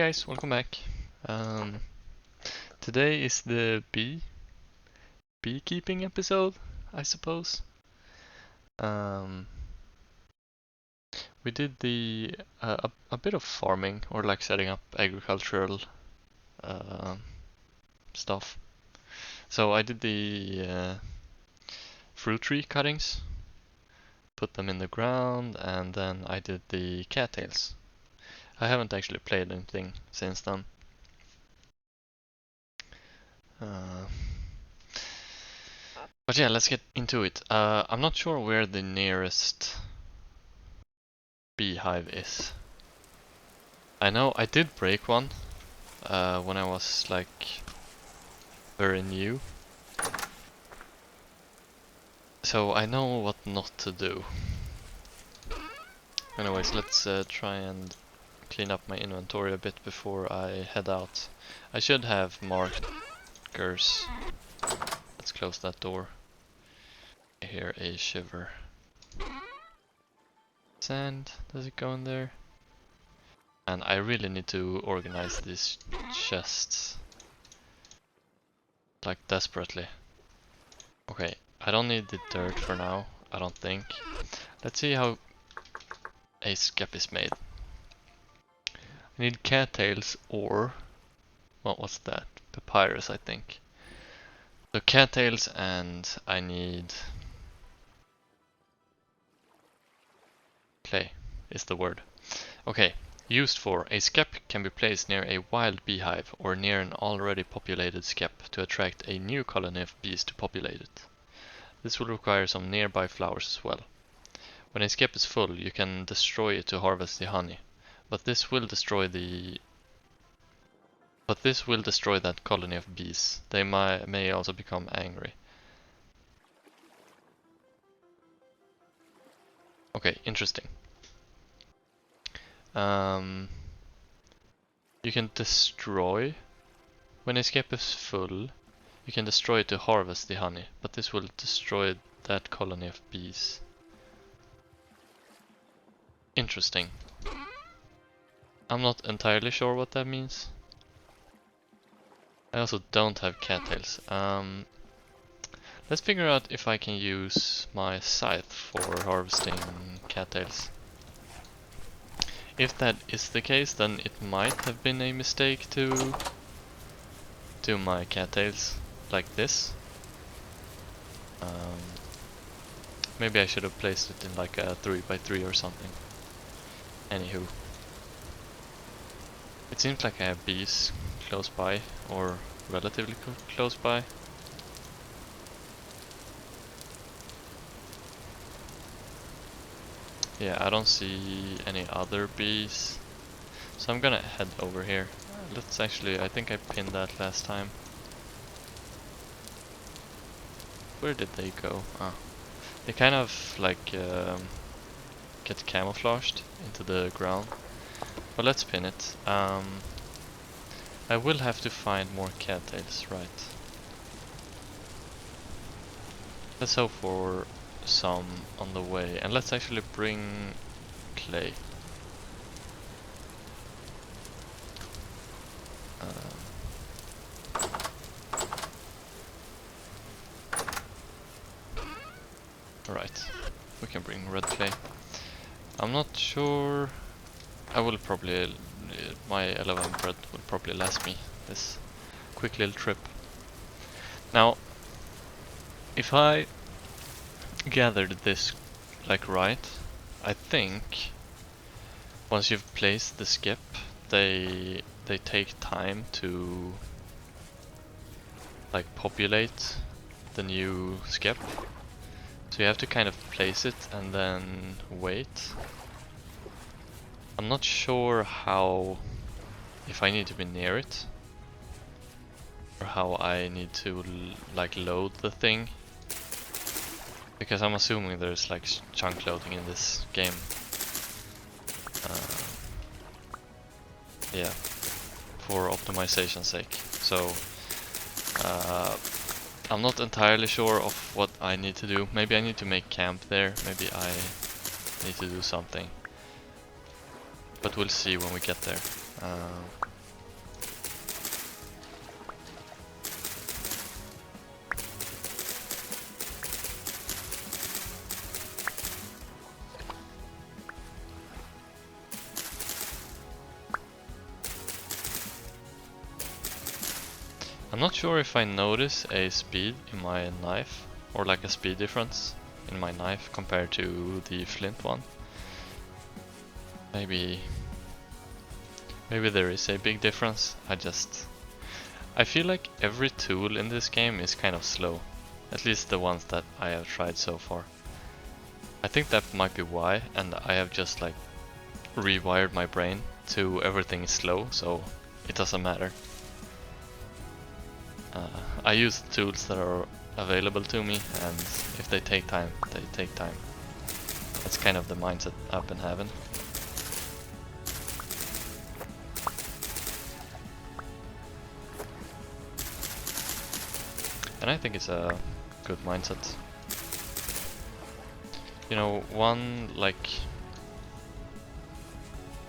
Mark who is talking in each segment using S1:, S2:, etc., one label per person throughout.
S1: guys, welcome back. Today is the beekeeping episode, I suppose. We did the a bit of farming or like setting up agricultural stuff. So I did the fruit tree cuttings, put them in the ground, and then I did the cattails. I haven't actually played anything since then. But yeah, let's get into it. I'm not sure where the nearest beehive is. I know I did break one when I was like very new. So I know what not to do. Anyways, let's try and clean up my inventory a bit before I head out. I should have markers. Let's close that door. I hear a shiver. Sand, does it go in there? And I really need to organize these chests. Like desperately. Okay, I don't need the dirt for now, I don't think. Let's see how a skep is made. I need cattails or... what's that? Papyrus, I think. So cattails, and I need... clay is the word. Okay, used for: a skep can be placed near a wild beehive or near an already populated skep to attract a new colony of bees to populate it. This will require some nearby flowers as well. When a skep is full, you can destroy it to harvest the honey, but this will destroy that colony of bees. They may also become angry. Okay, interesting. You can destroy when a skep is full. You can destroy it to harvest the honey, but this will destroy that colony of bees. Interesting. I'm not entirely sure what that means. I also don't have cattails. Let's figure out if I can use my scythe for harvesting cattails. If that is the case, then it might have been a mistake to do my cattails like this. Maybe I should have placed it in like a 3x3 or something. Anywho. It seems like I have bees close by, or relatively close by. Yeah, I don't see any other bees, so I'm gonna head over here. Let's actually, I think I pinned that last time. Where did they go? Ah, they kind of like get camouflaged into the ground. But let's pin it. I will have to find more cattails, right? Let's hope for some on the way, and let's actually bring clay. Alright, we can bring red clay. I'm not sure. I will probably, my 11 bread will probably last me this quick little trip. Now, if I gathered this like right, I think once you've placed the skip, they take time to like populate the new skip. So you have to kind of place it and then wait. I'm not sure how, if I need to be near it, or how I need to like load the thing, because I'm assuming there's like chunk loading in this game. Yeah, for optimization's sake. So I'm not entirely sure of what I need to do. Maybe I need to make camp there. Maybe I need to do something. But we'll see when we get there. I'm not sure if I notice a speed in my knife, or like a speed difference in my knife compared to the flint one. Maybe there is a big difference. I feel like every tool in this game is kind of slow. At least the ones that I have tried so far. I think that might be why, and I have just like rewired my brain to everything is slow, so it doesn't matter. I use the tools that are available to me, and if they take time, they take time. That's kind of the mindset I've been having. And I think it's a good mindset. You know, one like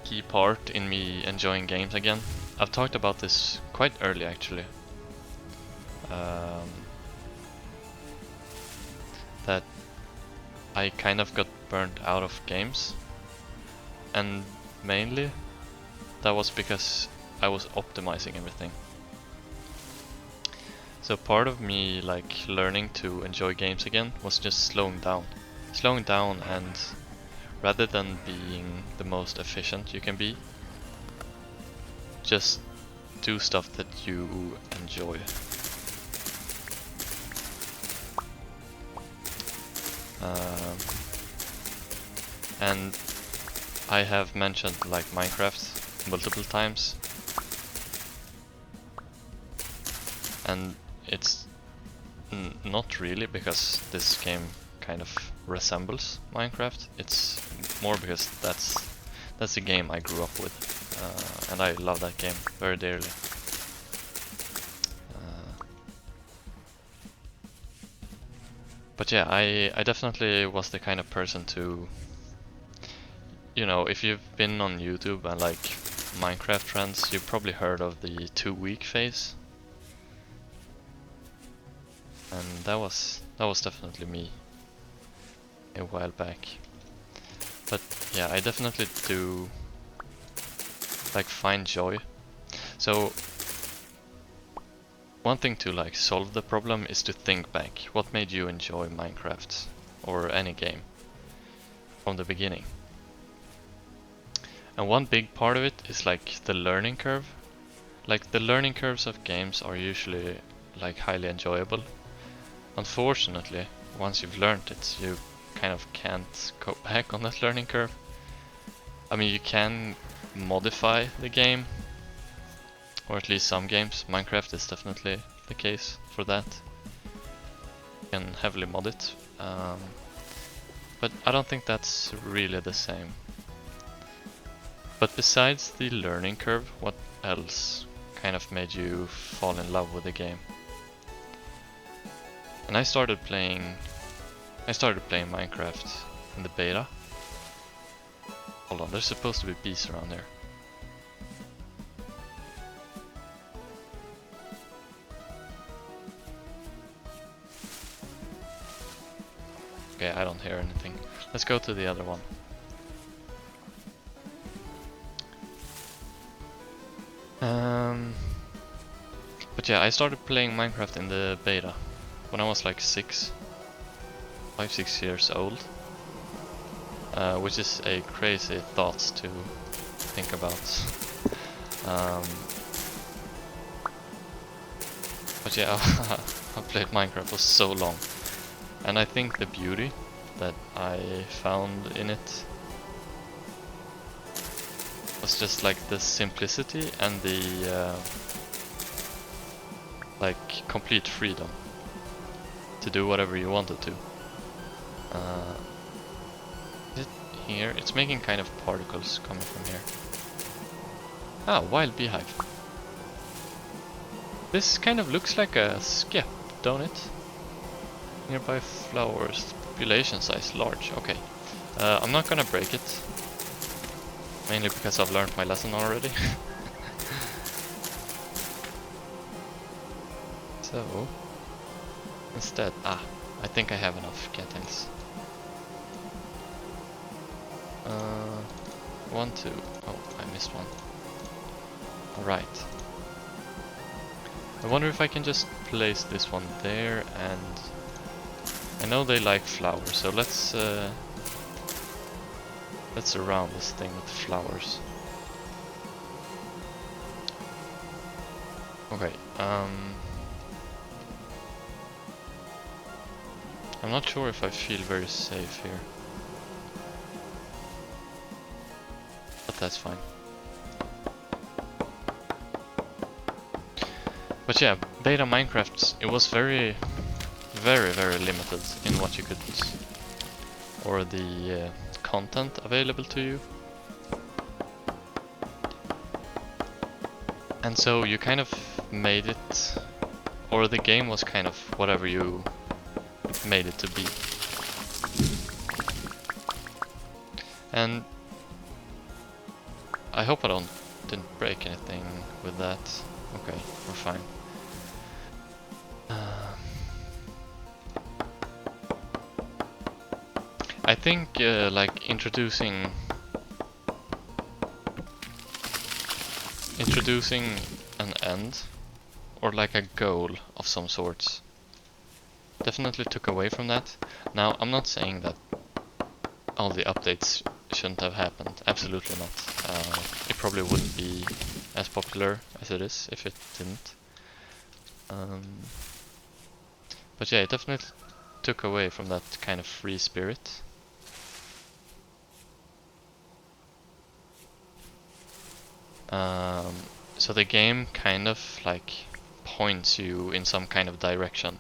S1: key part in me enjoying games again, I've talked about this quite early actually, that I kind of got burnt out of games, and mainly that was because I was optimizing everything. So part of me like learning to enjoy games again was just slowing down and rather than being the most efficient you can be, just do stuff that you enjoy. And I have mentioned like Minecraft multiple times, and it's not really because this game kind of resembles Minecraft. It's more because that's the game I grew up with, and I love that game very dearly. But yeah, I definitely was the kind of person to, you know, if you've been on YouTube and like Minecraft trends, you've probably heard of the 2-week phase. And that was definitely me a while back. But yeah, I definitely do like find joy. So one thing to like solve the problem is to think back. What made you enjoy Minecraft or any game from the beginning? And one big part of it is like the learning curve. Like the learning curves of games are usually like highly enjoyable. Unfortunately, once you've learned it, you kind of can't go back on that learning curve. I mean, you can modify the game, or at least some games. Minecraft is definitely the case for that. You can heavily mod it, but I don't think that's really the same. But besides the learning curve, what else kind of made you fall in love with the game? And I started playing Minecraft in the beta. Hold on, there's supposed to be bees around here. Okay, I don't hear anything. Let's go to the other one. But yeah, I started playing Minecraft in the beta when I was like 5-6 years old, which is a crazy thought to think about. But yeah, I played Minecraft for so long, and I think the beauty that I found in it was just like the simplicity and the like complete freedom to do whatever you wanted to. Is it here? It's making kind of particles coming from here. Ah, wild beehive. This kind of looks like a skep, don't it? Nearby flowers, population size large. Okay, I'm not gonna break it, mainly because I've learned my lesson already. So instead, I think I have enough cattails. 1, 2. Oh, I missed one. Alright. I wonder if I can just place this one there, and I know they like flowers, so let's surround this thing with flowers. Okay, I'm not sure if I feel very safe here, but that's fine. But yeah, beta Minecraft, it was very limited in what you could, or the content available to you. And so you kind of made it, or the game was kind of whatever you made it to be. And I hope I didn't break anything with that. Okay, we're fine. I think like introducing an end, or like a goal of some sorts, definitely took away from that. Now, I'm not saying that all the updates shouldn't have happened. Absolutely not. It probably wouldn't be as popular as it is if it didn't. But yeah, it definitely took away from that kind of free spirit. So the game kind of like points you in some kind of direction.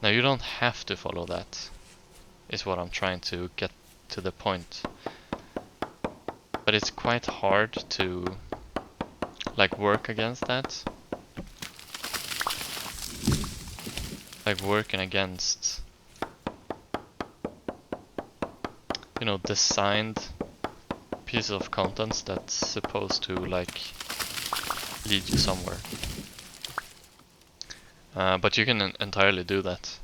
S1: Now you don't have to follow that, is what I'm trying to get to the point. But it's quite hard to like work against that. Like working against, you know, designed pieces of content that's supposed to like lead you somewhere. But you can entirely do that.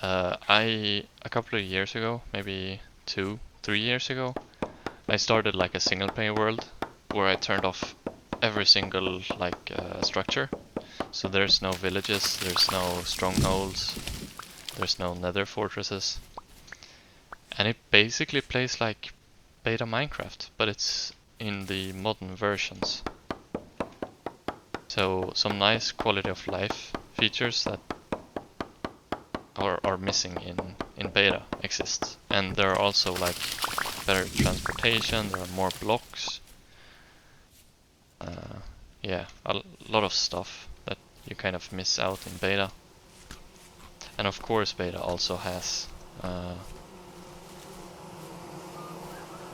S1: A couple of years ago, maybe 2-3 years ago, I started like a single player world where I turned off every single like structure. So there's no villages, there's no strongholds, there's no nether fortresses. And it basically plays like beta Minecraft, but it's in the modern versions. So some nice quality of life features that are missing in beta exist. And there are also like better transportation, there are more blocks. Yeah, a lot of stuff that you kind of miss out in beta. And of course beta also has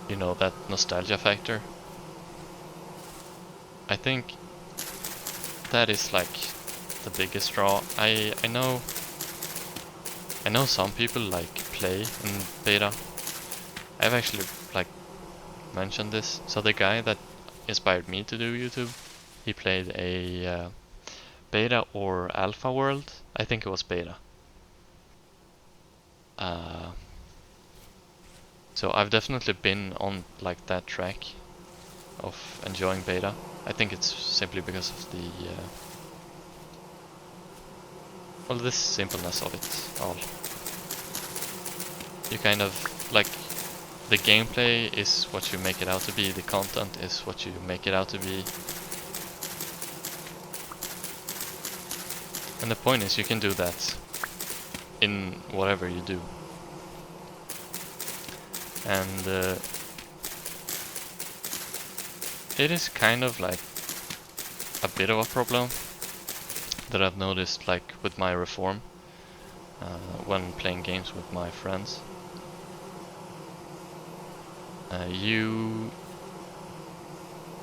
S1: you know, that nostalgia factor. I think that is like the biggest draw. I know some people like play in beta. I've actually like mentioned this. So the guy that inspired me to do YouTube, he played a beta or alpha world. I think it was beta. So I've definitely been on like that track of enjoying beta. I think it's simply because of the well, this simpleness of it all. You kind of like, the gameplay is what you make it out to be, the content is what you make it out to be. And the point is you can do that in whatever you do. And it is kind of like a bit of a problem that I've noticed like with my reform when playing games with my friends. You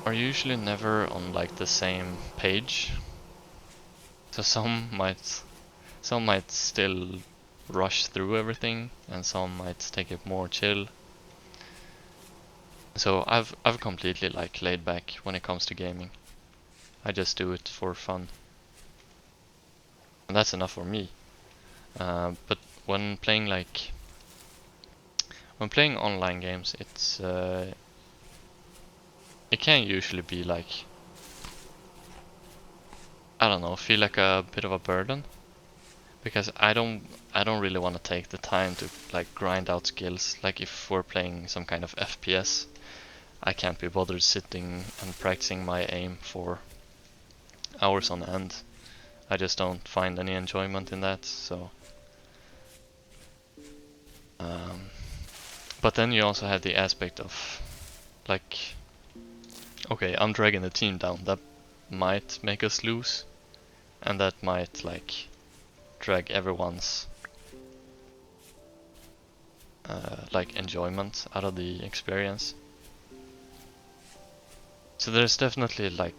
S1: are usually never on like the same page. So some might still rush through everything, and some might take it more chill. So I've completely like laid back when it comes to gaming. I just do it for fun, and that's enough for me. But when playing online games, it's it can usually be like I don't know, feel like a bit of a burden. Because I don't really want to take the time to like grind out skills. Like if we're playing some kind of FPS, I can't be bothered sitting and practicing my aim for hours on end. I just don't find any enjoyment in that, so but then you also have the aspect of like, okay, I'm dragging the team down, that might make us lose, and that might like drag everyone's like enjoyment out of the experience. So there's definitely like,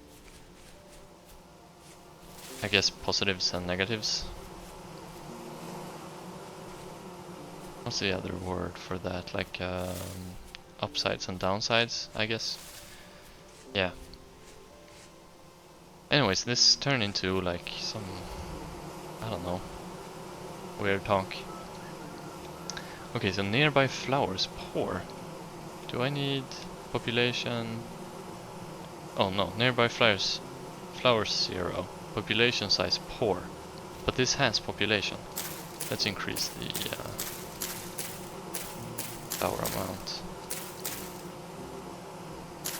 S1: I guess, positives and negatives. What's the other word for that? Like upsides and downsides, I guess. Yeah. Anyways, this turned into like some, I don't know, weird talk. Okay, so nearby flowers poor. Do I need population? Oh no, nearby flowers 0. Population size poor. But this has population. Let's increase the flower amount.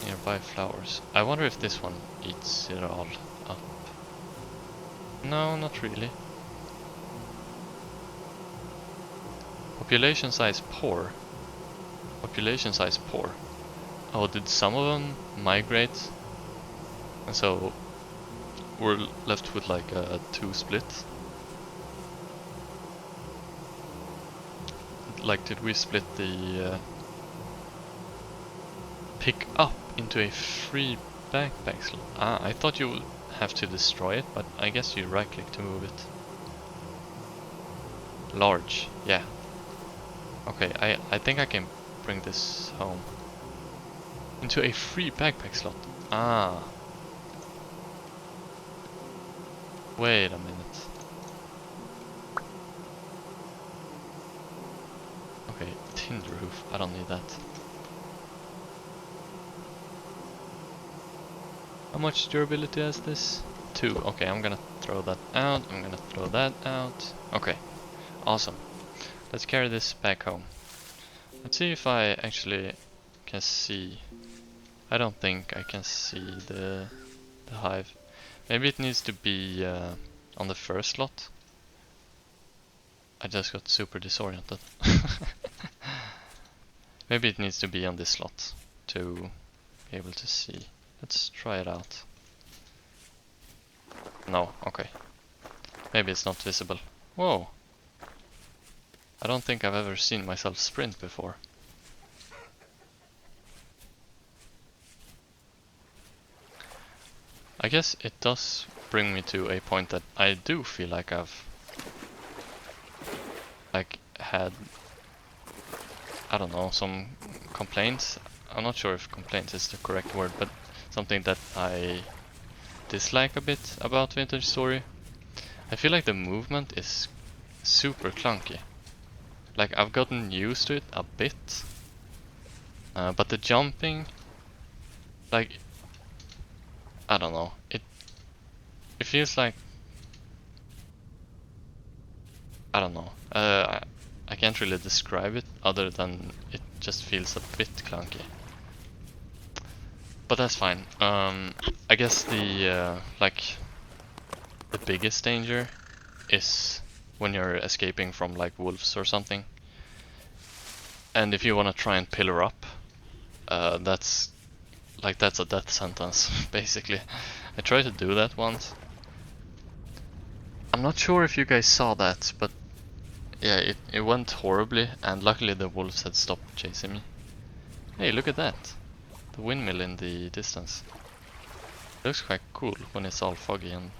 S1: Nearby flowers. I wonder if this one eats it all up. No, not really. Population size poor. Population size poor. Oh, did some of them migrate? And so we're left with like a 2 split. Like, did we split the pick up into a free backpack slot? Ah, I thought you would have to destroy it, but I guess you right click to move it. Large, yeah. Okay, I think I can bring this home. Into a free backpack slot. Ah. Wait a minute. Okay, tinder roof. I don't need that. How much durability has this? 2. Okay, I'm gonna throw that out. I'm gonna throw that out. Okay, awesome. Let's carry this back home. Let's see if I actually can see. I don't think I can see the hive. Maybe it needs to be on the first slot. I just got super disoriented. Maybe it needs to be on this slot to be able to see. Let's try it out. No, okay. Maybe it's not visible. Whoa! I don't think I've ever seen myself sprint before. I guess it does bring me to a point that I do feel like I've like had, I don't know, some complaints. I'm not sure if complaints is the correct word, but something that I dislike a bit about Vintage Story. I feel like the movement is super clunky. Like, I've gotten used to it a bit, but the jumping, like, I don't know, it feels like, I don't know, I can't really describe it other than it just feels a bit clunky. But that's fine. I guess the like the biggest danger is when you're escaping from like wolves or something. And if you want to try and pillar up, that's a death sentence, basically. I tried to do that once. I'm not sure if you guys saw that, but yeah, it went horribly, and luckily the wolves had stopped chasing me. Hey, look at that! The windmill in the distance. It looks quite cool when it's all foggy, and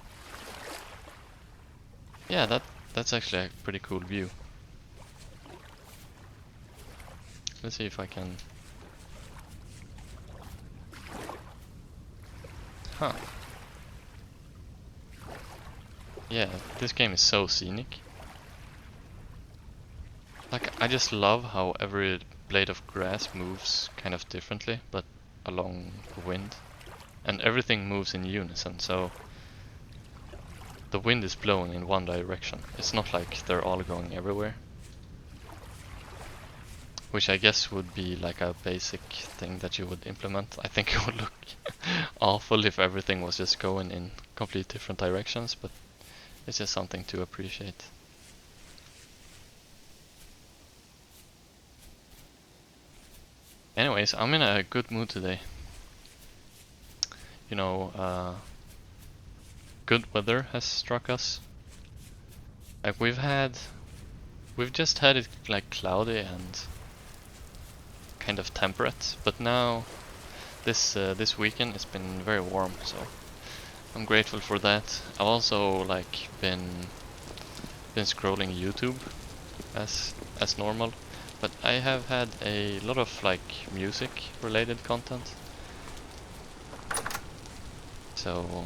S1: yeah, that's actually a pretty cool view. Let's see if I can... Huh. Yeah, this game is so scenic. Like, I just love how every blade of grass moves kind of differently, but along the wind. And everything moves in unison, so the wind is blowing in one direction. It's not like they're all going everywhere. Which I guess would be like a basic thing that you would implement. I think it would look awful if everything was just going in complete different directions, but it's just something to appreciate. Anyways, I'm in a good mood today. You know, good weather has struck us. Like we've just had it like cloudy and kind of temperate, but now this weekend it's been very warm, so I'm grateful for that. I've also like been scrolling YouTube as normal, but I have had a lot of like music related content. So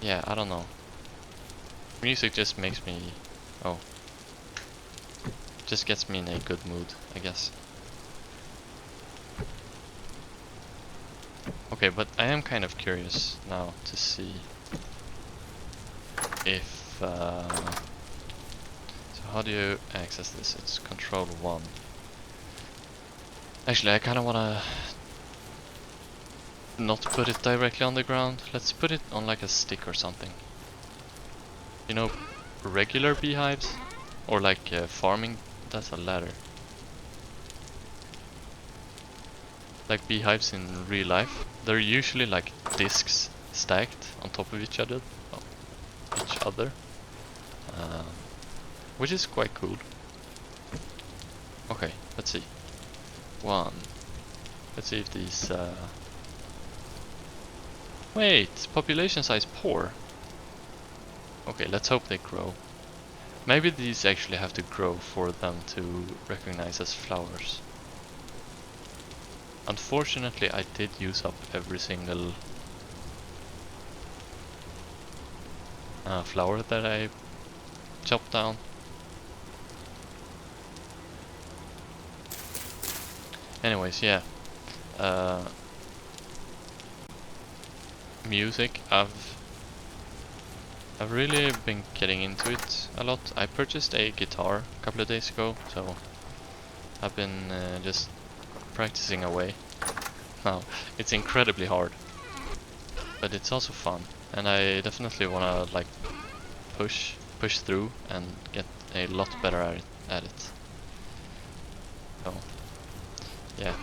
S1: yeah, I don't know. Music just makes me just gets me in a good mood, I guess. Okay, but I am kind of curious now to see if so how do you access this? It's control 1. Actually, I kind of want to not put it directly on the ground. Let's put it on like a stick or something. You know, regular beehives or like farming, that's a ladder. Like beehives in real life, they're usually like discs stacked on top of each other, which is quite cool. Okay, let's see. Let's see if these wait, population size poor. Okay, let's hope they grow. Maybe these actually have to grow for them to recognize as flowers. Unfortunately, I did use up every single flower that I chopped down. Anyways, yeah. Music, I've really been getting into it a lot. I purchased a guitar a couple of days ago, so I've been just practicing away. Now, it's incredibly hard, but it's also fun, and I definitely wanna like push through and get a lot better at it. So, yeah.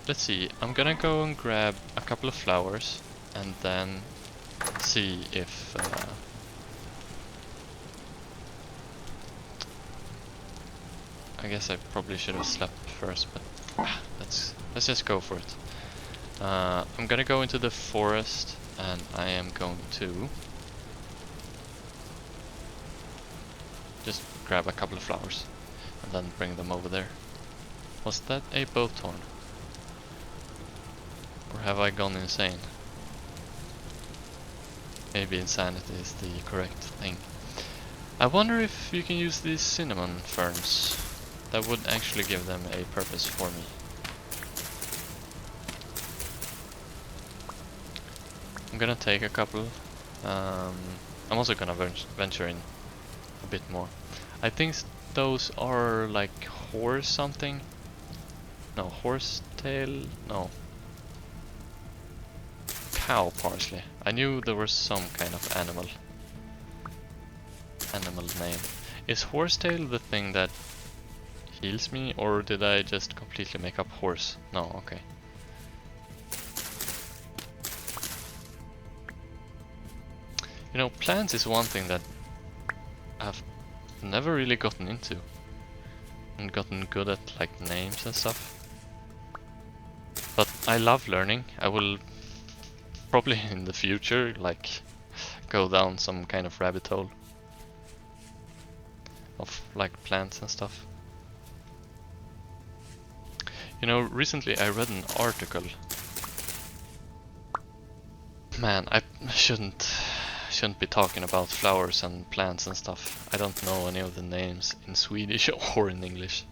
S1: Let's see. I'm gonna go and grab a couple of flowers and then see if I guess I probably should have slept first, but let's just go for it. I'm gonna go into the forest and I am going to just grab a couple of flowers and then bring them over there. Was that a bowthorn? Or have I gone insane? Maybe insanity is the correct thing. I wonder if you can use these cinnamon ferns. That would actually give them a purpose for me. I'm gonna take a couple. I'm also gonna venture in a bit more. I think those are like horse something. No, horsetail. No. Cow parsley. I knew there was some kind of animal name. Is horsetail the thing that heals me, or did I just completely make up horse? No, okay. You know, plants is one thing that I've never really gotten into and gotten good at like names and stuff. But I love learning. I will probably in the future like go down some kind of rabbit hole of like plants and stuff. You know, recently I read an article. Man, I shouldn't be talking about flowers and plants and stuff. I don't know any of the names in Swedish or in English.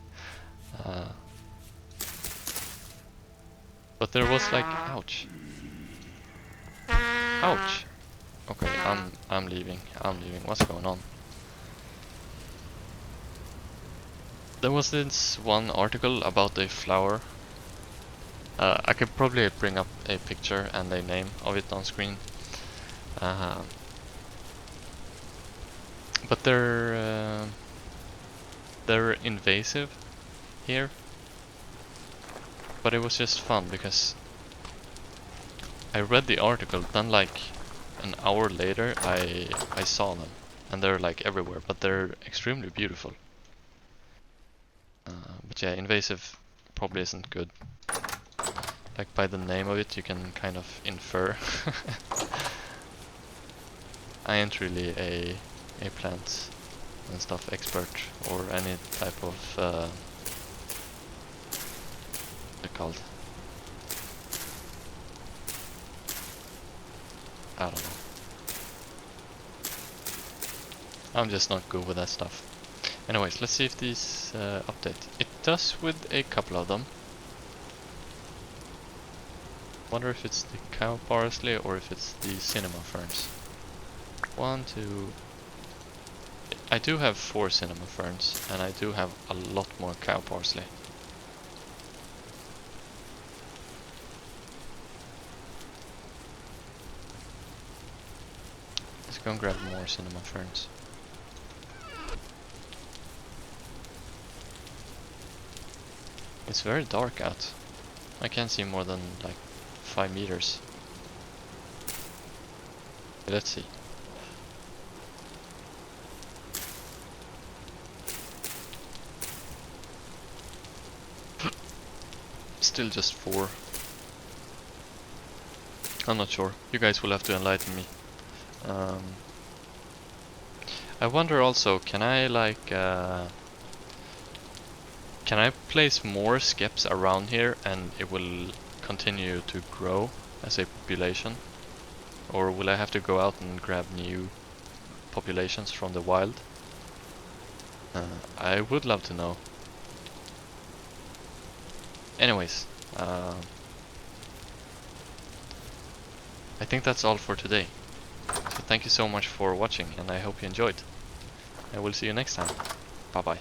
S1: But there was like, ouch. Ouch. Okay, I'm leaving. I'm leaving. What's going on? There was this one article about a flower. I could probably bring up a picture and a name of it on screen. But they're invasive here. But it was just fun because I read the article, then like an hour later I saw them, and they're like everywhere, but they're extremely beautiful. But yeah, invasive probably isn't good. Like by the name of it you can kind of infer. I ain't really a plant and stuff expert or any type of what's it called? I don't know. I'm just not good with that stuff. Anyways, let's see if these update. It does with a couple of them. Wonder if it's the cow parsley or if it's the cinema ferns. 1, 2... I do have 4 cinema ferns, and I do have a lot more cow parsley. Let's go and grab more cinema ferns. It's very dark out. I can't see more than like 5 meters. Let's see. Still just 4. I'm not sure. You guys will have to enlighten me. I wonder also, can I like can I place more skeps around here and it will continue to grow as a population? Or will I have to go out and grab new populations from the wild? I would love to know. Anyways, I think that's all for today. So thank you so much for watching and I hope you enjoyed. And we'll see you next time. Bye bye.